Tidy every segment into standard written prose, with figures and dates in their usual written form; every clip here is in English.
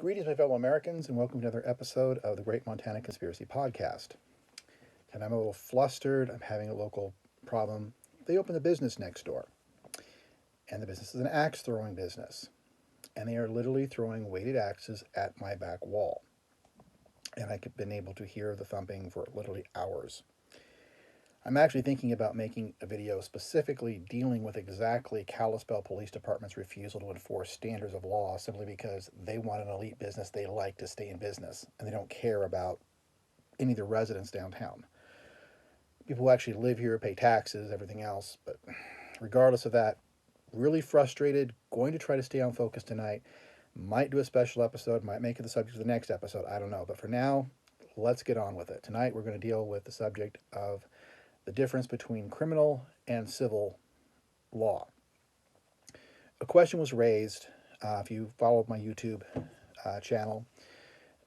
Greetings, my fellow Americans, and welcome to another episode of the Great Montana Conspiracy Podcast. And I'm a little flustered. I'm having a local problem. They opened a business next door, and the business is an axe throwing business. And they are literally throwing weighted axes at my back wall. And I've been able to hear the thumping for literally hours. I'm actually thinking about making a video specifically dealing with exactly Kalispell Police Department's refusal to enforce standards of law simply because they want an elite business they like to stay in business and they don't care about any of the residents downtown. People who actually live here, pay taxes, everything else, but regardless of that, really frustrated, going to try to stay on focus tonight. Might do a special episode, might make it the subject of the next episode, I don't know. But for now, let's get on with it. Tonight we're going to deal with the subject of the difference between criminal and civil law. A question was raised, if you followed my YouTube channel,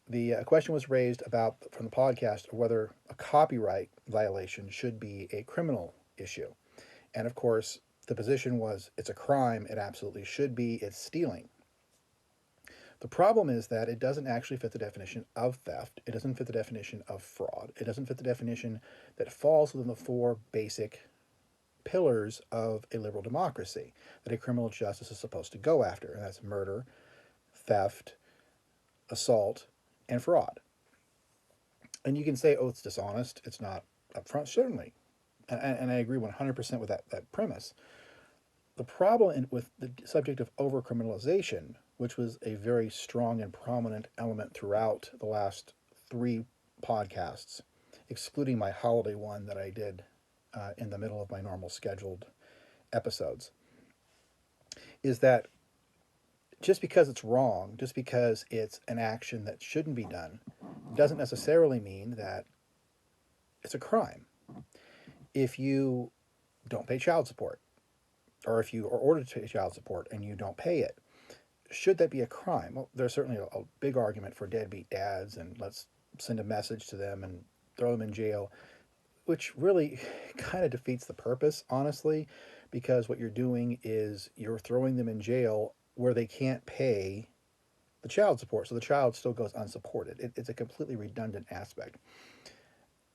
the question was raised about from the podcast whether a copyright violation should be a criminal issue. And of course, the position was it's a crime, it absolutely should be, it's stealing. The problem is that it doesn't actually fit the definition of theft. It doesn't fit the definition of fraud. It doesn't fit the definition that falls within the four basic pillars of a liberal democracy that a criminal justice is supposed to go after. And that's murder, theft, assault, and fraud. And you can say, oh, it's dishonest. It's not upfront. Certainly. And I agree 100% with that premise. The problem with the subject of overcriminalization, which was a very strong and prominent element throughout the last three podcasts, excluding my holiday one that I did in the middle of my normal scheduled episodes, is that just because it's wrong, just because it's an action that shouldn't be done, doesn't necessarily mean that it's a crime. If you don't pay child support, or if you are ordered to pay child support and you don't pay it, should that be a crime? Well, there's certainly a big argument for deadbeat dads, and let's send a message to them and throw them in jail, which really kind of defeats the purpose, honestly, because what you're doing is you're throwing them in jail where they can't pay the child support, so the child still goes unsupported. It's a completely redundant aspect.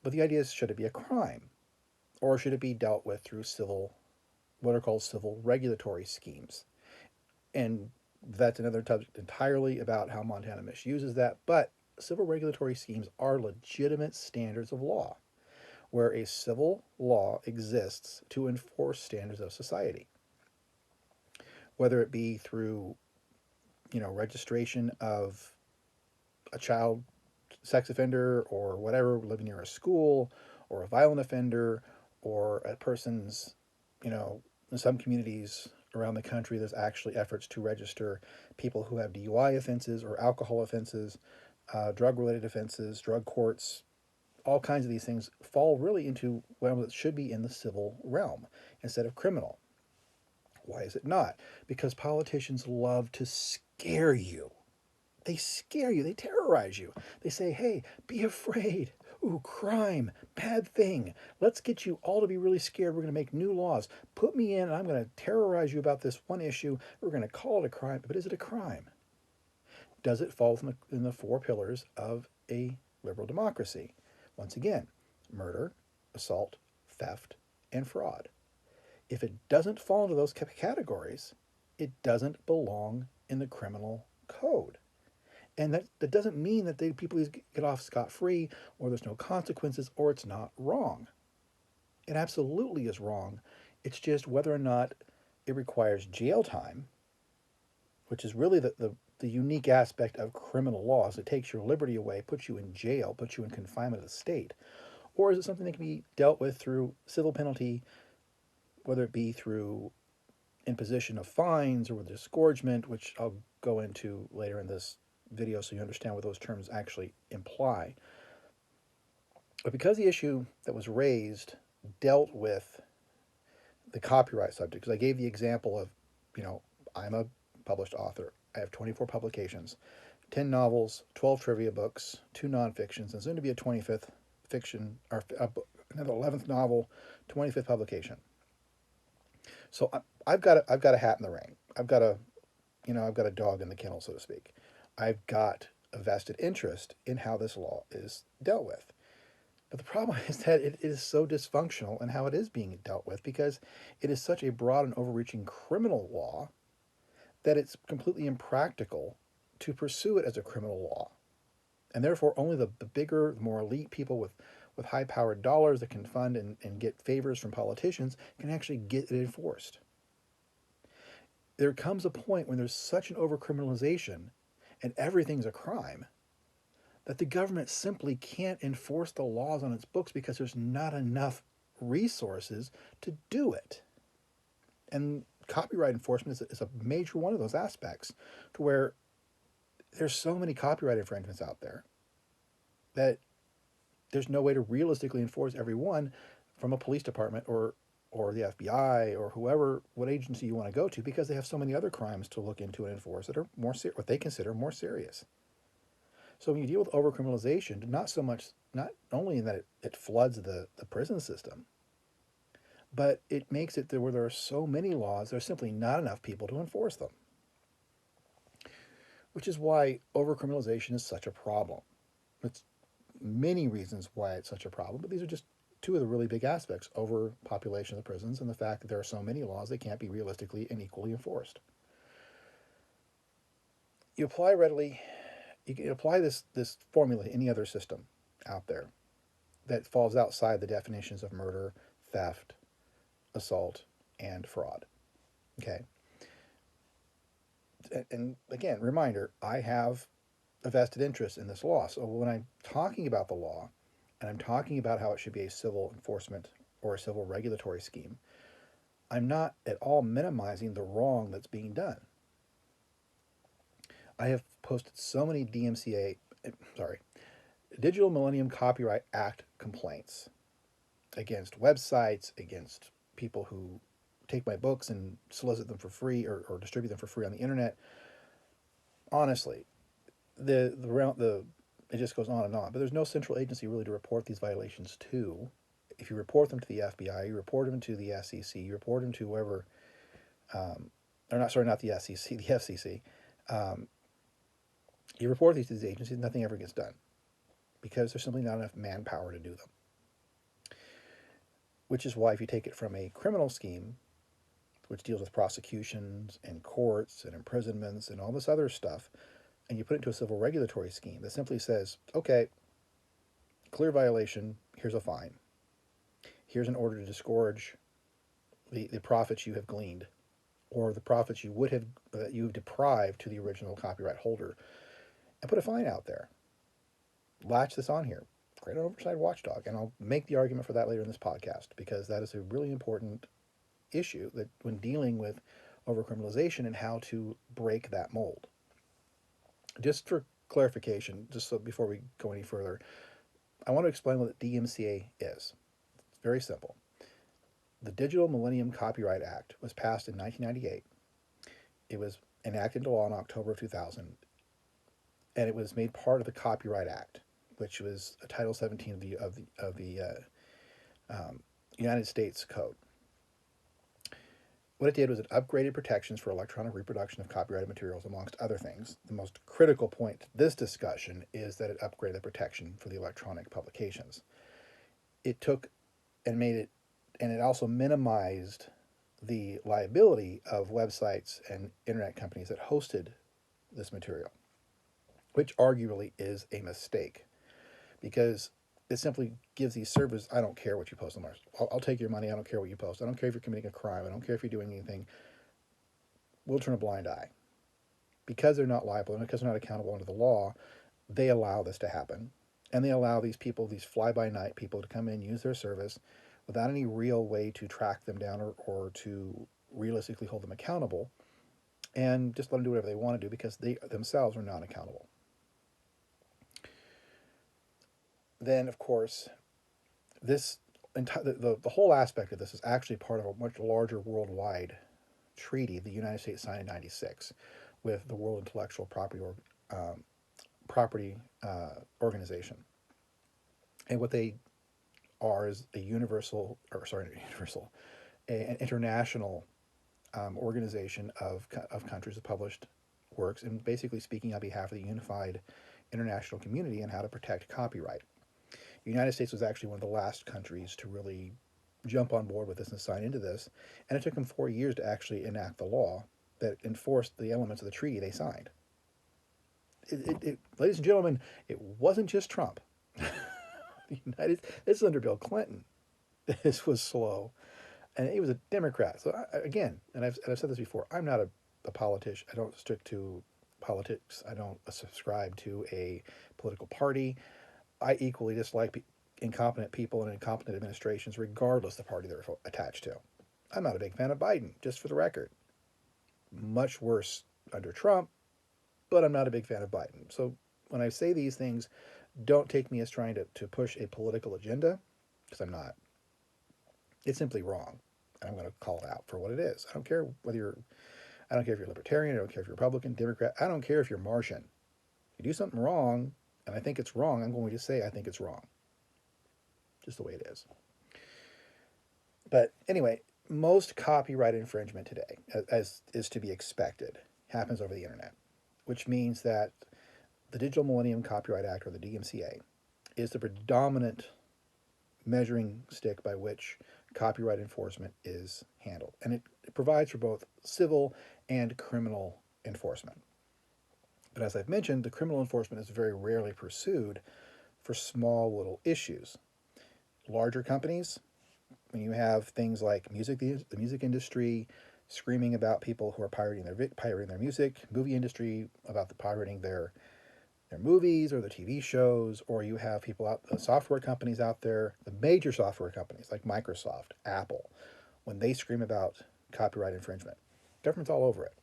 But the idea is, should it be a crime? Or should it be dealt with through what are called civil regulatory schemes? And that's another subject entirely about how Montana misuses that, but civil regulatory schemes are legitimate standards of law, where a civil law exists to enforce standards of society. Whether it be through, registration of a child sex offender or whatever living near a school, or a violent offender, or a person's, in some communities around the country, there's actually efforts to register people who have DUI offenses or alcohol offenses, drug-related offenses, drug courts. All kinds of these things fall really into realm that should be in the civil realm instead of criminal. Why is it not? Because politicians love to scare you. They scare you. They terrorize you. They say, hey, be afraid. Ooh, crime, bad thing. Let's get you all to be really scared. We're going to make new laws. Put me in, and I'm going to terrorize you about this one issue. We're going to call it a crime. But is it a crime? Does it fall in the four pillars of a liberal democracy? Once again, murder, assault, theft, and fraud. If it doesn't fall into those categories, it doesn't belong in the criminal code. And that doesn't mean that people get off scot-free, or there's no consequences, or it's not wrong. It absolutely is wrong. It's just whether or not it requires jail time, which is really the unique aspect of criminal laws. It takes your liberty away, puts you in jail, puts you in confinement of the state. Or is it something that can be dealt with through civil penalty, whether it be through imposition of fines or with disgorgement, which I'll go into later in this video so you understand what those terms actually imply. But because the issue that was raised dealt with the copyright subject, because I gave the example of, I'm a published author. I have 24 publications, 10 novels, 12 trivia books, 2 nonfictions, and soon to be a 25th fiction, or another 11th novel, 25th publication. So I've got a hat in the ring. I've got a dog in the kennel, so to speak. I've got a vested interest in how this law is dealt with. But the problem is that it is so dysfunctional in how it is being dealt with because it is such a broad and overreaching criminal law that it's completely impractical to pursue it as a criminal law. And therefore, only the bigger, the more elite people with high powered dollars that can fund and get favors from politicians can actually get it enforced. There comes a point when there's such an overcriminalization and everything's a crime that the government simply can't enforce the laws on its books because there's not enough resources to do it. And copyright enforcement is a major one of those aspects, to where there's so many copyright infringements out there that there's no way to realistically enforce every one from a police department or the FBI or whoever, what agency you want to go to, because they have so many other crimes to look into and enforce that are more what they consider more serious. So when you deal with overcriminalization, not only in that it floods the prison system, but it makes it where there are so many laws, there's simply not enough people to enforce them. Which is why overcriminalization is such a problem. It's many reasons why it's such a problem, but these are just two of the really big aspects: overpopulation of the prisons and the fact that there are so many laws that can't be realistically and equally enforced. You can apply this formula to any other system out there that falls outside the definitions of murder, theft, assault, and fraud. Okay. And again, reminder, I have a vested interest in this law. So when I'm talking about the law and I'm talking about how it should be a civil enforcement or a civil regulatory scheme, I'm not at all minimizing the wrong that's being done. I have posted so many Digital Millennium Copyright Act complaints against websites, against people who take my books and solicit them for free or distribute them for free on the internet. Honestly, it just goes on and on. But there's no central agency really to report these violations to. If you report them to the FBI, you report them to the SEC, you report them to whoever, not the SEC, the FCC. You report these to these agencies, nothing ever gets done because there's simply not enough manpower to do them. Which is why if you take it from a criminal scheme, which deals with prosecutions and courts and imprisonments and all this other stuff, and you put it into a civil regulatory scheme that simply says, okay, clear violation, here's a fine. Here's an order to disgorge the profits you have gleaned, or the profits you've deprived to the original copyright holder, and put a fine out there. Latch this on here. Create an oversight watchdog, and I'll make the argument for that later in this podcast, because that is a really important issue that when dealing with overcriminalization and how to break that mold. Just for clarification, just so before we go any further, I want to explain what DMCA is. It's very simple. The Digital Millennium Copyright Act was passed in 1998. It was enacted into law in October of 2000, and it was made part of the Copyright Act, which was Title 17 of the United States Code. What it did was it upgraded protections for electronic reproduction of copyrighted materials, amongst other things. The most critical point to this discussion is that it upgraded the protection for the electronic publications. It took and made it, and it also minimized the liability of websites and internet companies that hosted this material, which arguably is a mistake, because it simply gives these servers, I don't care what you post on ours. I'll take your money. I don't care what you post. I don't care if you're committing a crime. I don't care if you're doing anything. We'll turn a blind eye. Because they're not liable and because they're not accountable under the law, they allow this to happen. And they allow these people, these fly-by-night people, to come in, use their service without any real way to track them down or to realistically hold them accountable, and just let them do whatever they want to do because they themselves are not accountable. Then, of course, the whole aspect of this is actually part of a much larger worldwide treaty the United States signed in '96 with the World Intellectual Property Organization. And what they are is an international organization of countries that published works and basically speaking on behalf of the unified international community on how to protect copyright. The United States was actually one of the last countries to really jump on board with this and sign into this, and it took them 4 years to actually enact the law that enforced the elements of the treaty they signed. Ladies and gentlemen, it wasn't just Trump. This is under Bill Clinton. This was slow, and he was a Democrat. So again, and I've said this before, I'm not a politician. I don't stick to politics. I don't subscribe to a political party. I equally dislike incompetent people and incompetent administrations, regardless of the party they're attached to. I'm not a big fan of Biden, just for the record. Much worse under Trump, but I'm not a big fan of Biden. So when I say these things, don't take me as trying to push a political agenda, because I'm not. It's simply wrong, and I'm going to call it out for what it is. I don't care if you're libertarian, I don't care if you're Republican, Democrat, I don't care if you're Martian. If you do something wrong, and I think it's wrong, I'm going to say I think it's wrong. Just the way it is. But anyway, most copyright infringement today, as is to be expected, happens over the internet, which means that the Digital Millennium Copyright Act, or the DMCA, is the predominant measuring stick by which copyright enforcement is handled. And it provides for both civil and criminal enforcement. But as I've mentioned, the criminal enforcement is very rarely pursued for small little issues. Larger companies, when you have things like the music industry screaming about people who are pirating their music, movie industry about pirating their movies or their TV shows, or you have the software companies out there, the major software companies like Microsoft, Apple, when they scream about copyright infringement, government's all over it.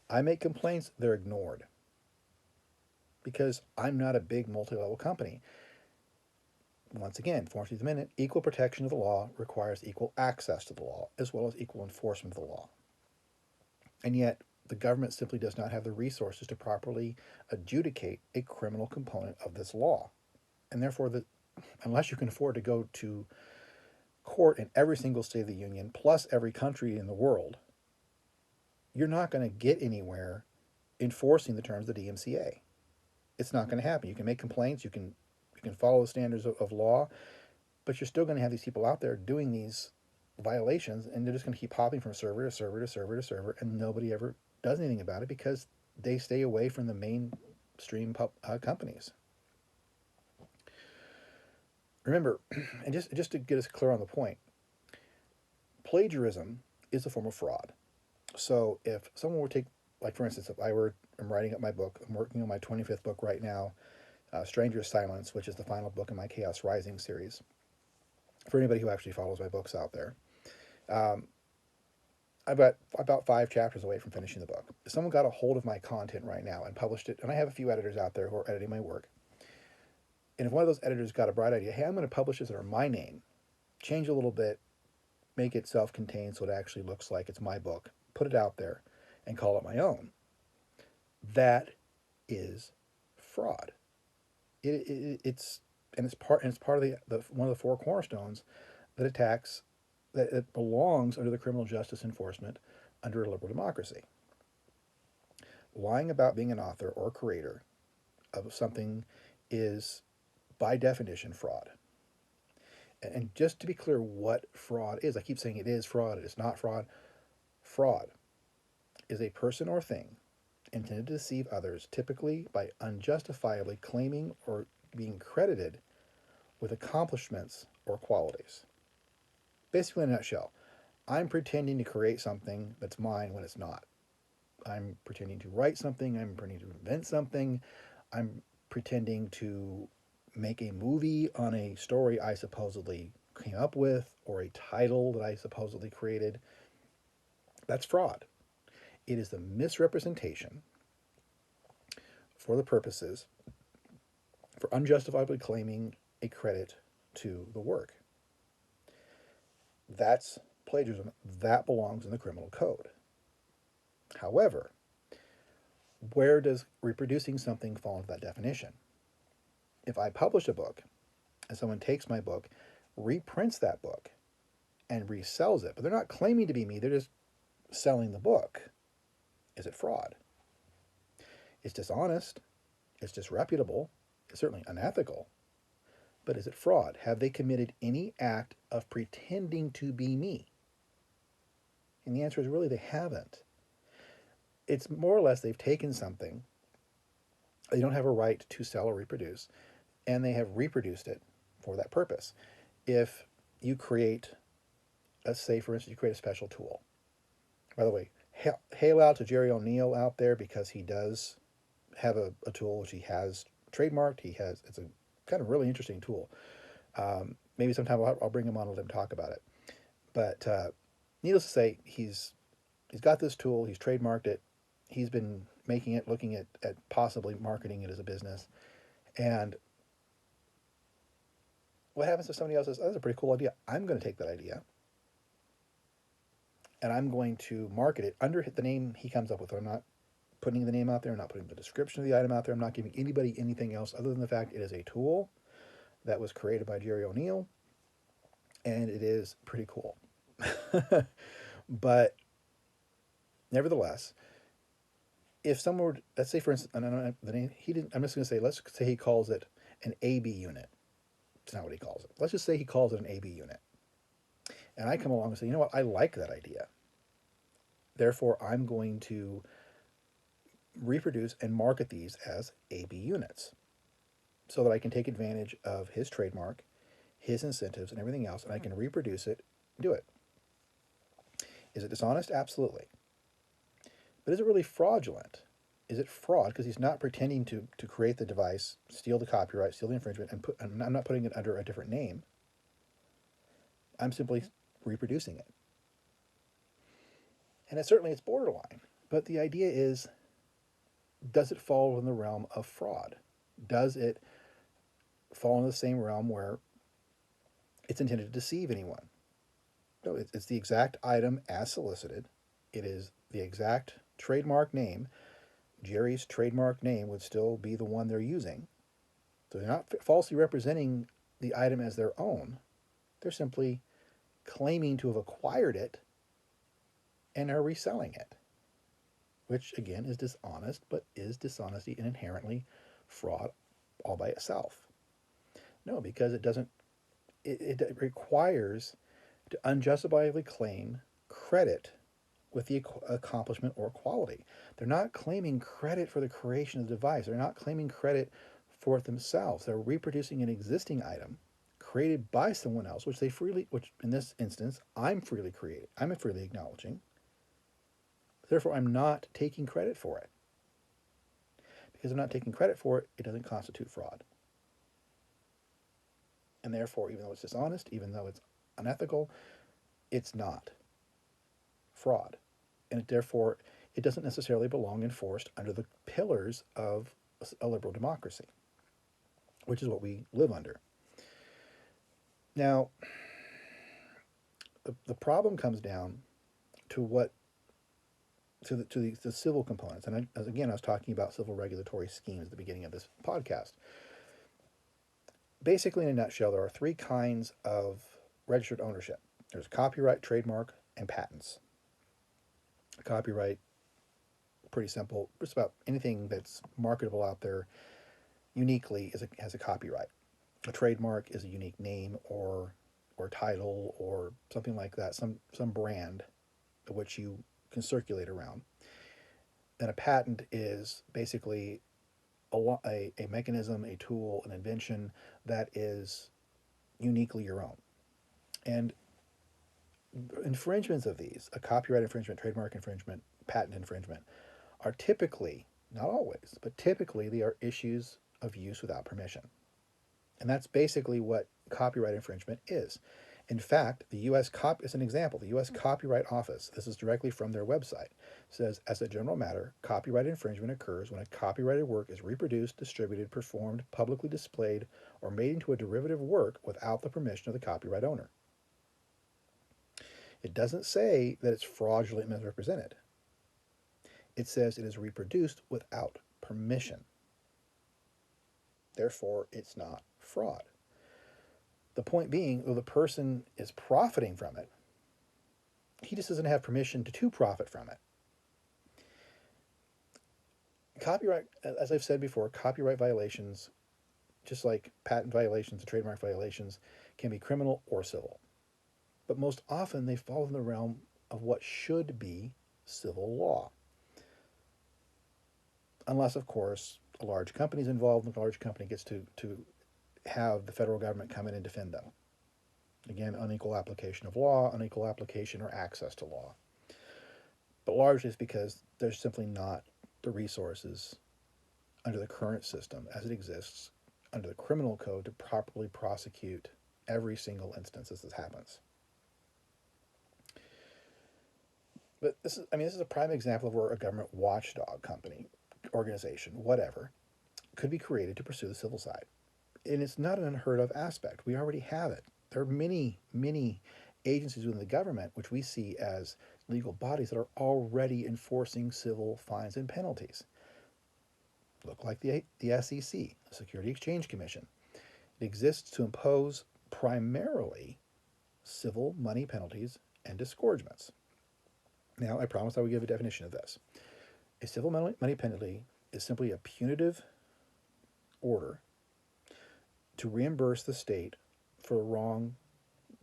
I make complaints, they're ignored because I'm not a big multi-level company. Once again, 14th Amendment, equal protection of the law requires equal access to the law as well as equal enforcement of the law. And yet, the government simply does not have the resources to properly adjudicate a criminal component of this law. And therefore, unless you can afford to go to court in every single state of the union, plus every country in the world, you're not going to get anywhere enforcing the terms of the DMCA. It's not going to happen. You can make complaints, you can follow the standards of law, but you're still going to have these people out there doing these violations, and they're just going to keep hopping from server to server to server to server, and nobody ever does anything about it because they stay away from the mainstream companies. Remember, and just to get us clear on the point, plagiarism is a form of fraud. So if someone were to take, like for instance, if I'm writing up my book, I'm working on my 25th book right now, Stranger's Silence, which is the final book in my Chaos Rising series. For anybody who actually follows my books out there, I've got about 5 chapters away from finishing the book. If someone got a hold of my content right now and published it, and I have a few editors out there who are editing my work, and if one of those editors got a bright idea, hey, I'm going to publish this under my name, change a little bit, make it self-contained so it actually looks like it's my book, put it out there, and call it my own, that is fraud. It's part of one of the 4 cornerstones that it belongs under the criminal justice enforcement under a liberal democracy. Lying about being an author or creator of something is, by definition, fraud. And just to be clear what fraud is, I keep saying it is fraud, it is not fraud. Fraud is a person or thing intended to deceive others, typically by unjustifiably claiming or being credited with accomplishments or qualities. Basically, in a nutshell, I'm pretending to create something that's mine when it's not. I'm pretending to write something, I'm pretending to invent something, I'm pretending to make a movie on a story I supposedly came up with, or a title that I supposedly created. That's fraud. It is the misrepresentation for unjustifiably claiming a credit to the work. That's plagiarism. That belongs in the criminal code. However, where does reproducing something fall into that definition? If I publish a book and someone takes my book, reprints that book, and resells it, but they're not claiming to be me, they're just selling the book, is it fraud? It's dishonest, it's disreputable, it's certainly unethical, but is it fraud? Have they committed any act of pretending to be me? And the answer is really they haven't. It's more or less they've taken something they don't have a right to sell or reproduce, and they have reproduced it for that purpose. If you create, let's say for instance, you create a special tool. By the way, hail out to Jerry O'Neill out there because he does have a tool which he has trademarked. It's a kind of really interesting tool. Maybe sometime I'll bring him on and let him talk about it. But needless to say, he's got this tool. He's trademarked it. He's been making it, looking at possibly marketing it as a business. And what happens if somebody else says, "Oh, that's a pretty cool idea. I'm going to take that idea and I'm going to market it under the name he comes up with." I'm not putting the name out there. I'm not putting the description of the item out there. I'm not giving anybody anything else other than the fact it is a tool that was created by Jerry O'Neill, and it is pretty cool. But nevertheless, if someone were, let's say for instance, and I don't know the name, he didn't, I'm just going to say, let's say he calls it an AB unit. It's not what he calls it. Let's just say he calls it an AB unit. And I come along and say, you know what, I like that idea. Therefore, I'm going to reproduce and market these as AB units so that I can take advantage of his trademark, his incentives, and everything else, and I can reproduce it, do it. Is it dishonest? Absolutely. But is it really fraudulent? Is it fraud because he's not pretending to create the device, steal the copyright, steal the infringement, and I'm not putting it under a different name. I'm simply reproducing it. And it's borderline. But the idea is, does it fall in the realm of fraud? Does it fall in the same realm where it's intended to deceive anyone? No, it's the exact item as solicited. It is the exact trademark name. Jerry's trademark name would still be the one they're using. So they're not falsely representing the item as their own. They're simply claiming to have acquired it and are reselling it, which again is dishonest, but is dishonesty and inherently fraud all by itself? No, because it requires to unjustifiably claim credit with the accomplishment or quality. They're not claiming credit for the creation of the device. They're not claiming credit for it themselves. They're reproducing an existing item created by someone else, which in this instance, I'm freely acknowledging. Therefore, I'm not taking credit for it. Because I'm not taking credit for it, it doesn't constitute fraud. And therefore, even though it's dishonest, even though it's unethical, it's not fraud. And therefore, it doesn't necessarily belong enforced under the pillars of a liberal democracy, which is what we live under. Now, the problem comes down to the civil components. And I was talking about civil regulatory schemes at the beginning of this podcast. Basically, in a nutshell, there are three kinds of registered ownership. There's copyright, trademark, and patents. Copyright, pretty simple. Just about anything that's marketable out there uniquely has a copyright. A trademark is a unique name or title or something like that, some brand which you can circulate around. And a patent is basically a mechanism, a tool, an invention that is uniquely your own. And infringements of these, a copyright infringement, trademark infringement, patent infringement, are typically, not always, but typically they are issues of use without permission. And that's basically what copyright infringement is. In fact, as an example, the U.S. Copyright Office, this is directly from their website, says, as a general matter, copyright infringement occurs when a copyrighted work is reproduced, distributed, performed, publicly displayed, or made into a derivative work without the permission of the copyright owner. It doesn't say that it's fraudulently misrepresented. It says it is reproduced without permission. Therefore, it's not fraud. The point being, though the person is profiting from it, he just doesn't have permission to profit from it. Copyright, as I've said before, copyright violations, just like patent violations and trademark violations, can be criminal or civil. But most often they fall in the realm of what should be civil law. Unless, of course, a large company is involved and the large company gets to have the federal government come in and defend them. Again, unequal application of law, unequal application or access to law. But largely it's because there's simply not the resources under the current system as it exists under the criminal code to properly prosecute every single instance as this happens. But this is a prime example of where a government watchdog company, organization, whatever, could be created to pursue the civil side. And it's not an unheard of aspect. We already have it. There are many, many agencies within the government which we see as legal bodies that are already enforcing civil fines and penalties. Look like the SEC, the Security Exchange Commission. It exists to impose primarily civil money penalties and disgorgements. Now, I promised I would give a definition of this. A civil money penalty is simply a punitive order to reimburse the state for a wrong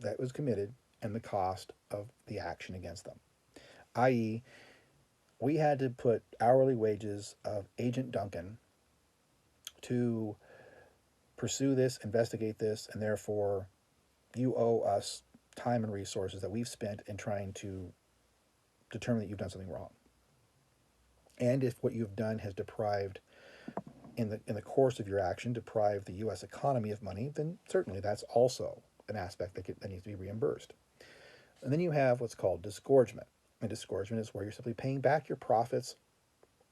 that was committed and the cost of the action against them. I.e., we had to put hourly wages of Agent Duncan to pursue this, investigate this, and therefore you owe us time and resources that we've spent in trying to determine that you've done something wrong. And if what you've done has deprived, in the course of your action, deprived the U.S. economy of money, then certainly that's also an aspect that needs to be reimbursed. And then you have what's called disgorgement. And disgorgement is where you're simply paying back your profits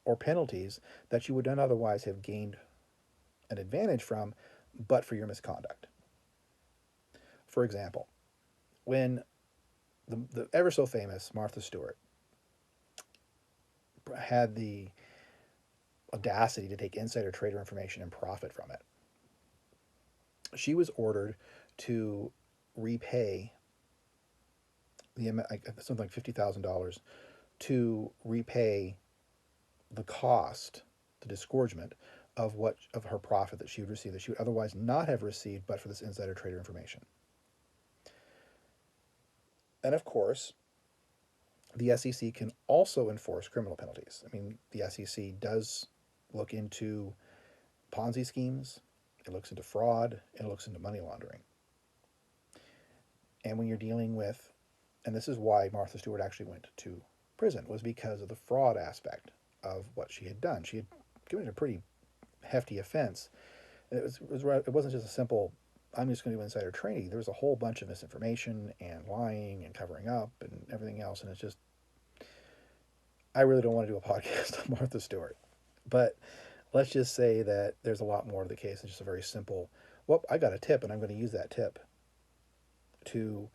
or penalties that you would not otherwise have gained an advantage from, but for your misconduct. For example, when the ever so famous Martha Stewart had the audacity to take insider trader information and profit from it, she was ordered to repay something like $50,000 to repay the cost, the disgorgement of her profit that she would receive, that she would otherwise not have received but for this insider trader information. And of course, the SEC can also enforce criminal penalties. I mean, the SEC does look into Ponzi schemes, it looks into fraud, and it looks into money laundering. And when you're dealing with, and this is why Martha Stewart actually went to prison, was because of the fraud aspect of what she had done. She had committed a pretty hefty offense. It wasn't just a simple, I'm just going to do insider trading. There was a whole bunch of misinformation and lying and covering up and everything else. And it's just, I really don't want to do a podcast on Martha Stewart. But let's just say that there's a lot more to the case than just a very simple, well, I got a tip and I'm going to use that tip to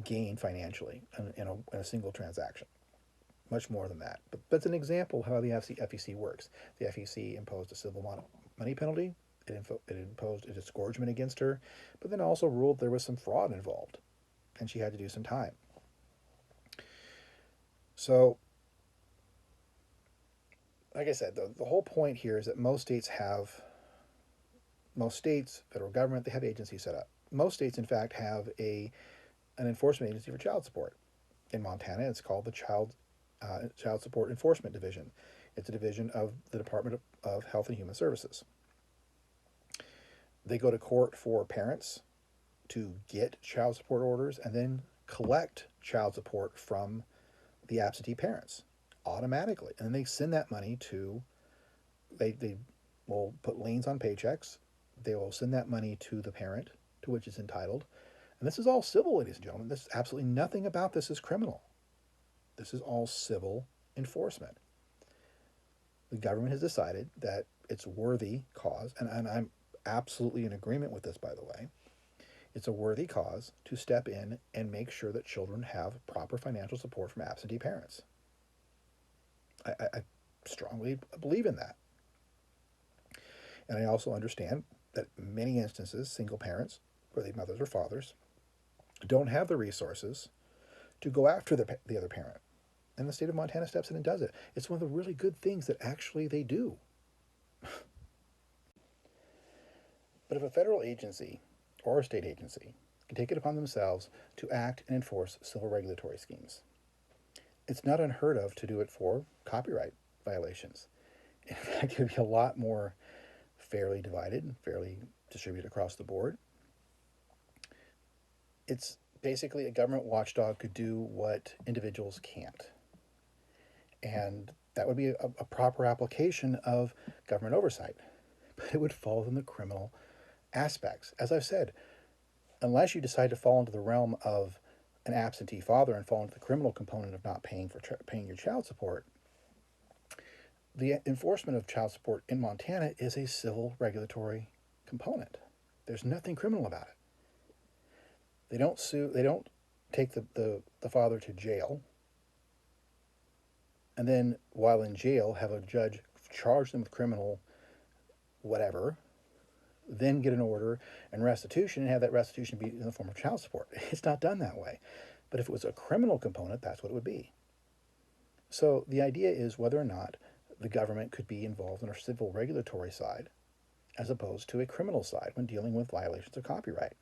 gain financially in a single transaction. Much more than that. But that's an example of how the FEC works. The FEC imposed a civil money penalty. It imposed a disgorgement against her, but then also ruled there was some fraud involved, and she had to do some time. So, like I said, the whole point here is that most states, federal government, they have agencies set up. Most states, in fact, have an enforcement agency for child support. In Montana, it's called the Child Support Enforcement Division. It's a division of the Department of Health and Human Services. They go to court for parents to get child support orders and then collect child support from the absentee parents automatically. And then they send that money they will put liens on paychecks. They will send that money to the parent to which it's entitled. And this is all civil, ladies and gentlemen. This absolutely nothing about this is criminal. This is all civil enforcement. The government has decided that it's a worthy cause, and I'm absolutely in agreement with this, by the way. It's a worthy cause to step in and make sure that children have proper financial support from absentee parents. I strongly believe in that. And I also understand that in many instances, single parents, whether they mothers or fathers, don't have the resources to go after the other parent. And the state of Montana steps in and does it. It's one of the really good things that actually they do. But if a federal agency or a state agency can take it upon themselves to act and enforce civil regulatory schemes, it's not unheard of to do it for copyright violations. In fact, it would be a lot more fairly divided and fairly distributed across the board. It's basically a government watchdog could do what individuals can't. And that would be a proper application of government oversight. But it would fall within the criminal aspects. As I've said, unless you decide to fall into the realm of an absentee father and fall into the criminal component of not paying paying your child support, the enforcement of child support in Montana is a civil regulatory component. There's nothing criminal about it. They don't sue. They don't take the father to jail, and then while in jail have a judge charge them with criminal whatever, then get an order and restitution and have that restitution be in the form of child support. It's not done that way. But if it was a criminal component, that's what it would be. So the idea is whether or not the government could be involved in a civil regulatory side as opposed to a criminal side when dealing with violations of copyright.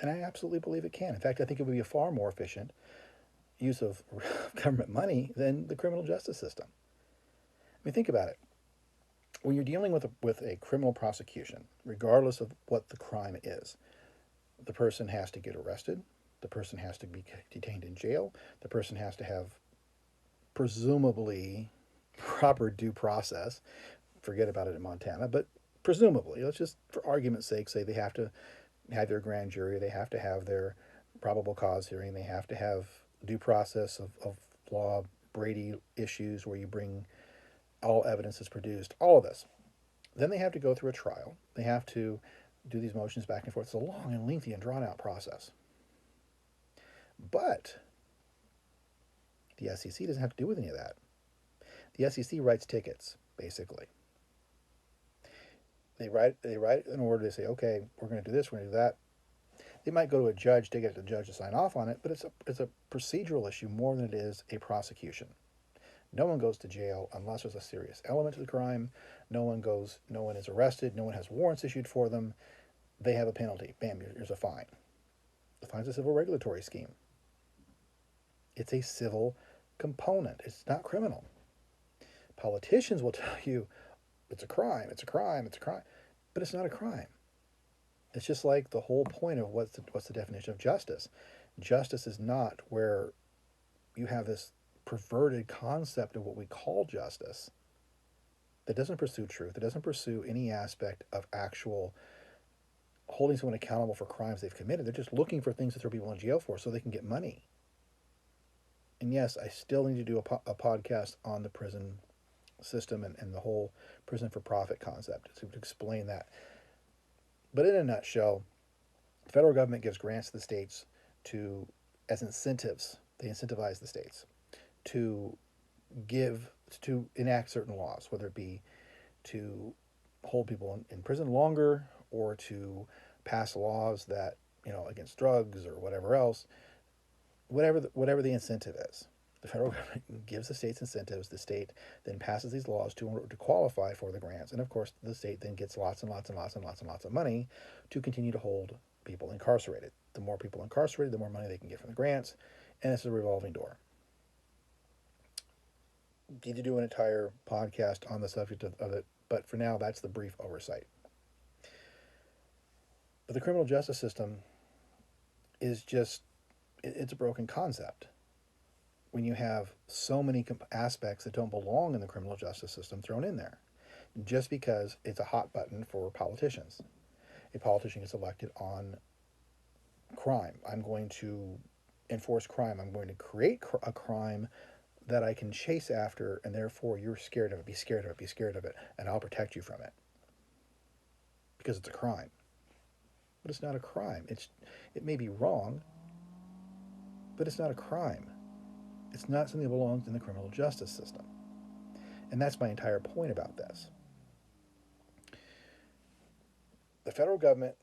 And I absolutely believe it can. In fact, I think it would be a far more efficient use of government money than the criminal justice system. I mean, think about it. When you're dealing with a criminal prosecution, regardless of what the crime is, the person has to get arrested, the person has to be detained in jail, the person has to have presumably proper due process. Forget about it in Montana, but presumably, let's just for argument's sake say they have to have their grand jury, they have to have their probable cause hearing, they have to have due process of law, Brady issues where you bring all evidence is produced, all of this. Then they have to go through a trial. They have to do these motions back and forth. It's a long and lengthy and drawn out process. But the SEC doesn't have to do with any of that. The SEC writes tickets, basically. They write an order. They say, okay, we're going to do this, we're going to do that. They might go to a judge to get the judge to sign off on it, but it's a procedural issue more than it is a prosecution. No one goes to jail unless there's a serious element to the crime. No one is arrested. No one has warrants issued for them. They have a penalty. Bam, here's a fine. The fine's a civil regulatory scheme. It's a civil component. It's not criminal. Politicians will tell you it's a crime, it's a crime, it's a crime, but it's not a crime. It's just like the whole point of what's the definition of justice. Justice is not where you have this perverted concept of what we call justice that doesn't pursue truth, that doesn't pursue any aspect of actual holding someone accountable for crimes they've committed. They're just looking for things to throw people in jail for so they can get money. And yes, I still need to do a podcast on the prison system and the whole prison for profit concept to explain that. But in a nutshell, the federal government gives grants to the states as incentives. They incentivize the states to enact certain laws, whether it be to hold people in prison longer or to pass laws that, against drugs or whatever else, whatever the incentive is. The federal government gives the states incentives. The state then passes these laws to qualify for the grants. And of course, the state then gets lots and lots and lots and lots and lots of money to continue to hold people incarcerated. The more people incarcerated, the more money they can get from the grants. And it's a revolving door. Need to do an entire podcast on the subject of it, but for now, that's the brief oversight. But the criminal justice system is it's a broken concept. When you have so many aspects that don't belong in the criminal justice system thrown in there, just because it's a hot button for politicians. A politician gets elected on crime. I'm going to enforce crime. I'm going to create a crime that I can chase after, and therefore you're scared of it. Be scared of it. Be scared of it, and I'll protect you from it because it's a crime. But it's not a crime. It may be wrong, but it's not a crime. It's not something that belongs in the criminal justice system. And that's my entire point about this. The federal government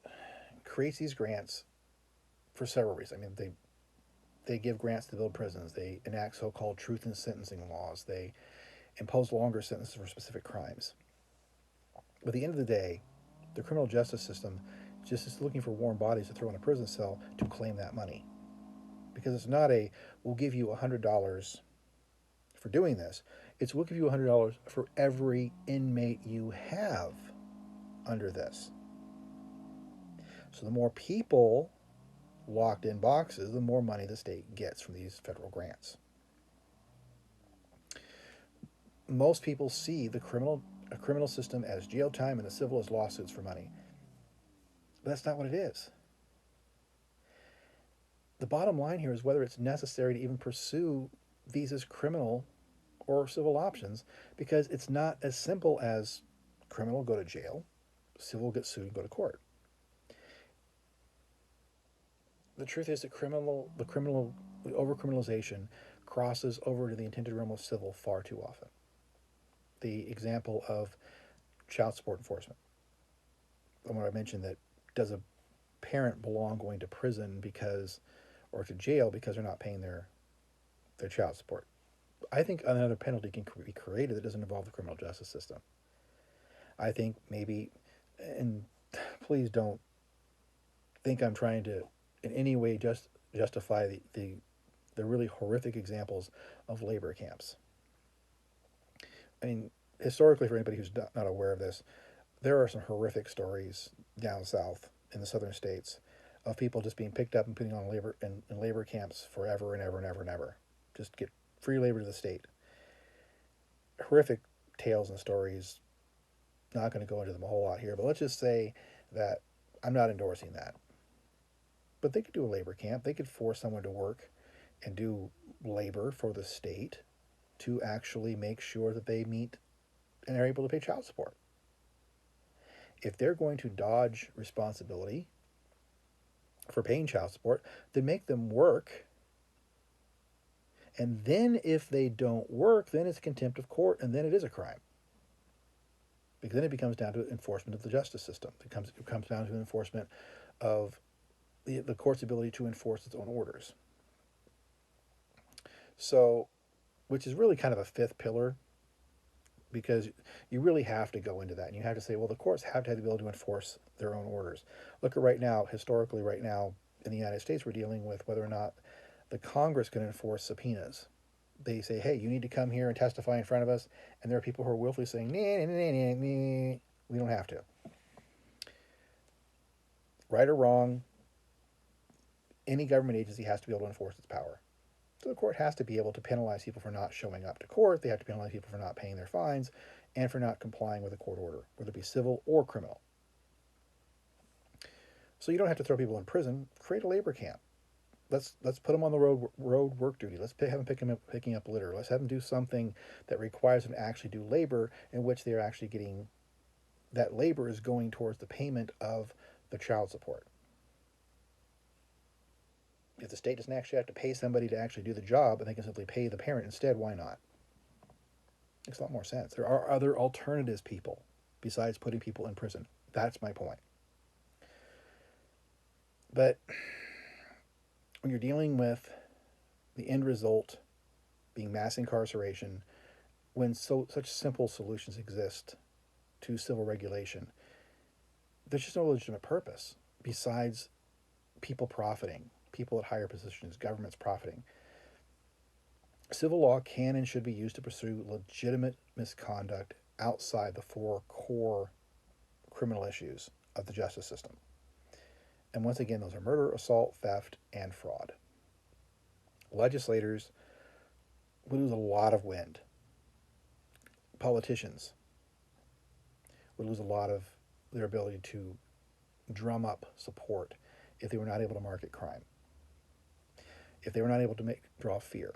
creates these grants for several reasons. I mean, they give grants to build prisons. They enact so-called truth in sentencing laws. They impose longer sentences for specific crimes. But at the end of the day, the criminal justice system just is looking for warm bodies to throw in a prison cell to claim that money. Because it's not a, we'll give you $100 for doing this. It's we'll give you $100 for every inmate you have under this. So the more people locked in boxes, the more money the state gets from these federal grants. Most people see the criminal system as jail time and the civil as lawsuits for money. But that's not what it is. The bottom line here is whether it's necessary to even pursue these as criminal or civil options, because it's not as simple as criminal go to jail, civil get sued and go to court. The truth is that the over-criminalization crosses over to the intended realm of civil far too often. The example of child support enforcement. I want to mention that does a parent belong going to prison or to jail because they're not paying their child support? I think another penalty can be created that doesn't involve the criminal justice system. I think maybe, and please don't think I'm trying to in any way justify the really horrific examples of labor camps. I mean, historically, for anybody who's not aware of this, there are some horrific stories down south in the southern states of people just being picked up and putting on labor camps forever and ever and ever and ever. Just get free labor to the state. Horrific tales and stories. Not going to go into them a whole lot here, but let's just say that I'm not endorsing that. But they could do a labor camp. They could force someone to work and do labor for the state to actually make sure that they meet and are able to pay child support. If they're going to dodge responsibility for paying child support, then make them work. And then if they don't work, then it's contempt of court, and then it is a crime. Because then it becomes down to enforcement of the justice system. It comes down to enforcement of the court's ability to enforce its own orders. So, which is really kind of a fifth pillar, because you really have to go into that. And you have to say, well, the courts have to have the ability to enforce their own orders. Look at historically right now in the United States, we're dealing with whether or not the Congress can enforce subpoenas. They say, hey, you need to come here and testify in front of us. And there are people who are willfully saying, nah, we don't have to. Right or wrong, any government agency has to be able to enforce its power. So the court has to be able to penalize people for not showing up to court. They have to penalize people for not paying their fines and for not complying with a court order, whether it be civil or criminal. So you don't have to throw people in prison. Create a labor camp. Let's put them on the road work duty. Let's have them picking up litter. Let's have them do something that requires them to actually do labor, in which they're actually getting, that labor is going towards the payment of the child support. If the state doesn't actually have to pay somebody to actually do the job and they can simply pay the parent instead, why not? Makes a lot more sense. There are other alternatives, people, besides putting people in prison. That's my point. But when you're dealing with the end result being mass incarceration, when such simple solutions exist to civil regulation, there's just no legitimate purpose besides people profiting, people at higher positions, governments profiting. Civil law can and should be used to pursue legitimate misconduct outside the four core criminal issues of the justice system. And once again, those are murder, assault, theft, and fraud. Legislators would lose a lot of wind. Politicians would lose a lot of their ability to drum up support if they were not able to market crime, if they were not able to draw fear.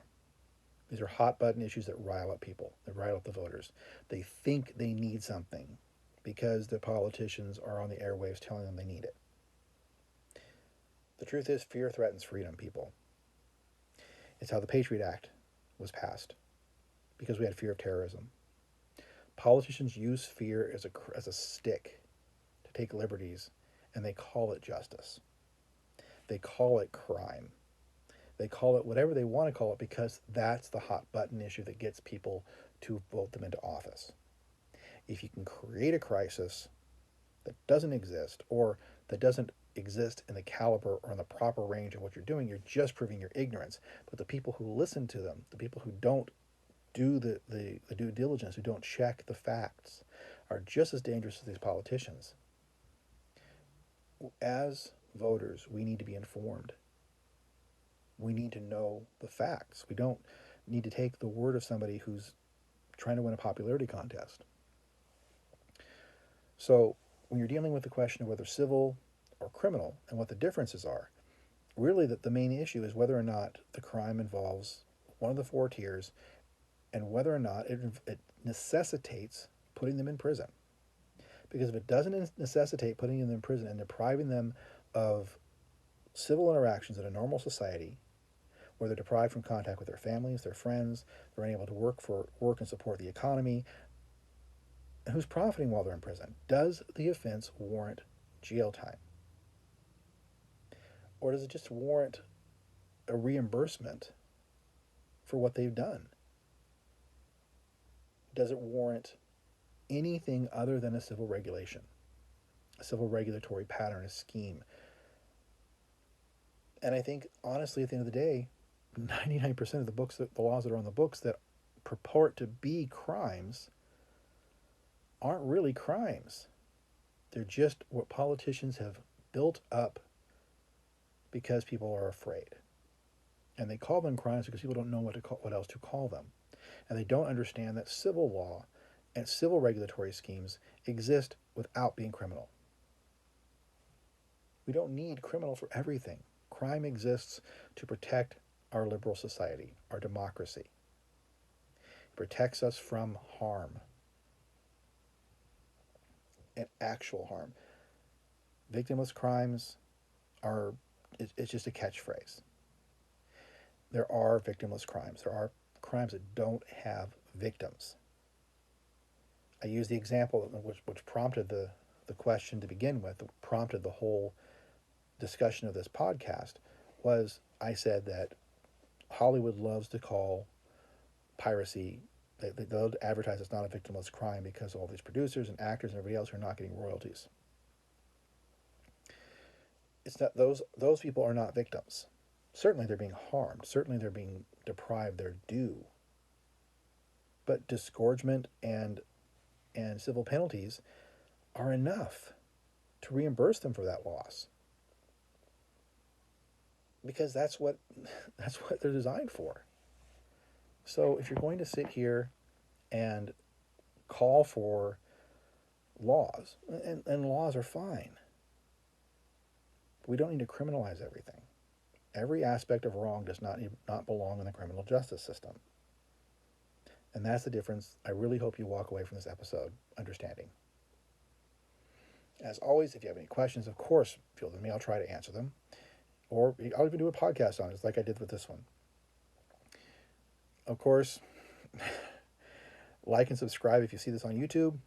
These are hot button issues that rile up people, that rile up the voters. They think they need something because the politicians are on the airwaves telling them they need it. The truth is, fear threatens freedom, people. It's how the Patriot Act was passed, because we had fear of terrorism. Politicians use fear as a stick to take liberties, and they call it justice. They call it crime. They call it whatever they want to call it, because that's the hot button issue that gets people to vote them into office. If you can create a crisis that doesn't exist, or that doesn't exist in the caliber or in the proper range of what you're doing, you're just proving your ignorance. But the people who listen to them, the people who don't do the due diligence, who don't check the facts, are just as dangerous as these politicians. As voters, we need to be informed. We need to know the facts. We don't need to take the word of somebody who's trying to win a popularity contest. So when you're dealing with the question of whether civil or criminal and what the differences are, really the main issue is whether or not the crime involves one of the four tiers and whether or not it necessitates putting them in prison. Because if it doesn't necessitate putting them in prison and depriving them of civil interactions in a normal society, where they're deprived from contact with their families, their friends, they're unable to work and support the economy, and who's profiting while they're in prison, does the offense warrant jail time? Or does it just warrant a reimbursement for what they've done? Does it warrant anything other than a civil regulation, a civil regulatory pattern, a scheme? And I think, honestly, at the end of the day, 99% of the laws that are on the books that purport to be crimes aren't really crimes. They're just what politicians have built up because people are afraid. And they call them crimes because people don't know what else to call them. And they don't understand that civil law and civil regulatory schemes exist without being criminal. We don't need criminal for everything. Crime exists to protect our liberal society, our democracy. It protects us from harm, and actual harm. Victimless crimes it's just a catchphrase. There are victimless crimes. There are crimes that don't have victims. I use the example which prompted the question to begin with, that prompted the whole discussion of this podcast, was I said that Hollywood loves to call piracy, they'll advertise it's not a victimless crime because of all these producers and actors and everybody else who are not getting royalties. It's not, those people are not victims. Certainly they're being harmed. Certainly they're being deprived their due. But disgorgement and civil penalties are enough to reimburse them for that loss. Because that's what they're designed for. So if you're going to sit here and call for laws, and laws are fine, we don't need to criminalize everything. Every aspect of wrong does not belong in the criminal justice system. And that's the difference I really hope you walk away from this episode understanding. As always, if you have any questions, of course, field them to me. I'll try to answer them. Or I'll even do a podcast on it, like I did with this one. Of course, like and subscribe if you see this on YouTube.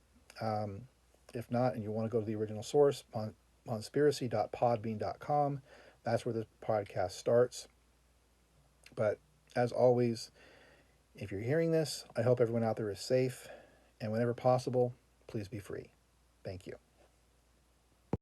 If not, and you want to go to the original source, conspiracy.podbean.com. That's where the podcast starts. But as always, if you're hearing this, I hope everyone out there is safe. And whenever possible, please be free. Thank you.